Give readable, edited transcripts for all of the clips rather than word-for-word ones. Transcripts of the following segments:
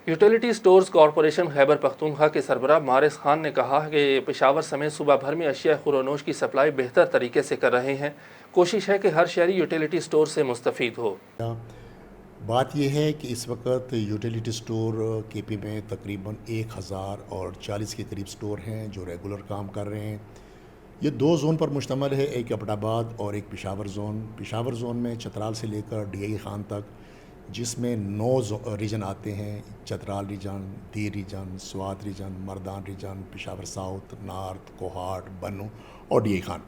Utility stores corporation Khyber Pakhtunkhwa کے سربراہ مارس خان نے کہا کہ پشاور سمیت صوبہ بھر میں اشیاء خورونوش کی سپلائی بہتر طریقے سے کر رہے ہیں۔ کوشش ہے کہ ہر شہری یوٹیلیٹی سٹور سے مستفید ہو۔ بات یہ ہے کہ اس وقت یوٹیلیٹی سٹور کے پی میں تقریباً 1040 کے قریب سٹور ہیں جو ریگولر کام کر رہے ہیں۔ یہ 2 زون پر مشتمل ہے، ایک اپٹ آباد اور ایک پشاور زون۔ پشاور زون میں چترال سے لے کر ڈی آئی خان تک، جس میں 9 ریجن آتے ہیں: Chitral region, Dir region, Swat region, Mardan region, Peshawar south, north, Kohat, Bannu اور ڈی آئی خان۔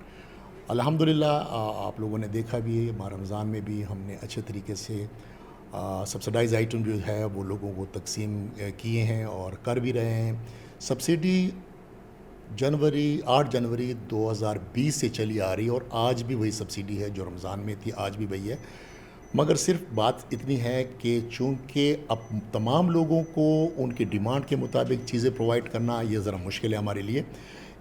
الحمدللہ آپ لوگوں نے دیکھا بھی، ماہ رمضان میں بھی ہم نے اچھے طریقے سے سبسڈائز آئٹم جو ہے وہ لوگوں کو تقسیم کیے ہیں اور کر بھی رہے ہیں۔ سبسڈی 8 جنوری 2020 سے چلی آ رہی ہے اور آج بھی وہی سبسڈی ہے جو رمضان میں تھی، آج بھی وہی ہے۔ مگر صرف بات اتنی ہے کہ چونکہ اب تمام لوگوں کو ان کی ڈیمانڈ کے مطابق چیزیں پرووائڈ کرنا یہ ذرا مشکل ہے ہمارے لیے،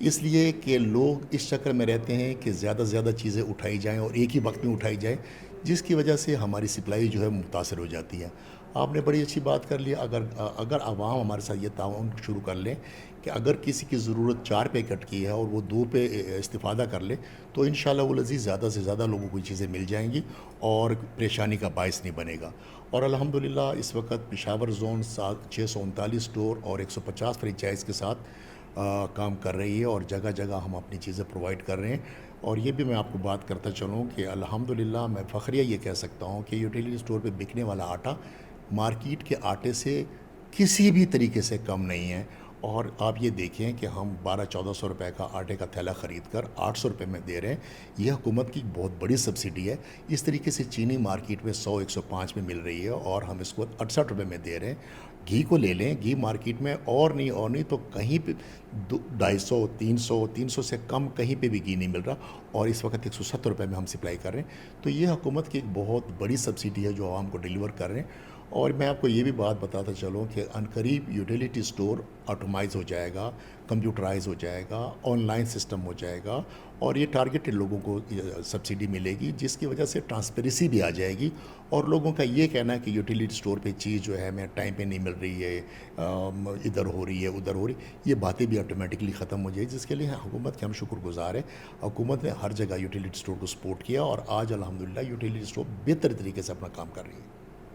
اس لیے کہ لوگ اس چکر میں رہتے ہیں کہ زیادہ سے زیادہ چیزیں اٹھائی جائیں اور ایک ہی وقت میں اٹھائی جائیں، جس کی وجہ سے ہماری سپلائی جو ہے متاثر ہو جاتی ہے۔ آپ نے بڑی اچھی بات کر لی، اگر عوام ہمارے ساتھ یہ تعاون شروع کر لیں کہ اگر کسی کی ضرورت 4 پہ کٹ کی ہے اور وہ 2 پہ استفادہ کر لے تو انشاءاللہ والعزیز زیادہ سے زیادہ لوگوں کو چیزیں مل جائیں گی اور پریشانی کا باعث نہیں بنے گا۔ اور الحمدللہ اس وقت پشاور زون 639 سٹور اور 150 فرینچائز کے ساتھ کام کر رہی ہے اور جگہ جگہ ہم اپنی چیزیں پرووائڈ کر رہے ہیں۔ اور یہ بھی میں آپ کو بات کرتا چلوں کہ الحمدللہ میں فخریہ یہ کہہ سکتا ہوں کہ یوٹیلیٹی سٹور پہ بکنے والا آٹا مارکیٹ کے آٹے سے کسی بھی طریقے سے کم نہیں ہے۔ اور آپ یہ دیکھیں کہ ہم 1200-1400 روپے کا آٹے کا تھیلا خرید کر 800 روپے میں دے رہے ہیں، یہ حکومت کی بہت بڑی سبسڈی ہے۔ اس طریقے سے چینی مارکیٹ میں 100-105 میں مل رہی ہے اور ہم اس کو 68 روپے میں دے رہے ہیں۔ گھی کو لے لیں، گھی مارکیٹ میں اور نہیں تو کہیں پہ 250, 300 سے کم کہیں پہ بھی گھی نہیں مل رہا، اور اس وقت 170 روپے میں ہم سپلائی کر رہے ہیں۔ تو یہ حکومت کی ایک بہت بڑی سبسڈی ہے جو عوام کو ڈیلیور کر رہے ہیں۔ اور میں آپ کو یہ بھی بات بتاتا چلوں کہ عنقریب یوٹیلیٹی سٹور آٹومائز ہو جائے گا، کمپیوٹرائز ہو جائے گا، آن لائن سسٹم ہو جائے گا، اور یہ ٹارگیٹڈ لوگوں کو سبسڈی ملے گی، جس کی وجہ سے ٹرانسپیریسی بھی آ جائے گی۔ اور لوگوں کا یہ کہنا ہے کہ یوٹیلیٹی سٹور پہ چیز جو ہے ہمیں ٹائم پہ نہیں مل رہی ہے، ادھر ہو رہی ہے ادھر ہو رہی ہے، یہ باتیں بھی آٹومیٹکلی ختم ہو جائے، جس کے لیے حکومت کے ہم شکر گزار ہیں۔ حکومت نے ہر جگہ یوٹیلیٹی سٹور کو سپورٹ کیا اور آج الحمدللہ یوٹیلیٹی سٹور بہتر طریقے سے اپنا کام کر رہی ہے۔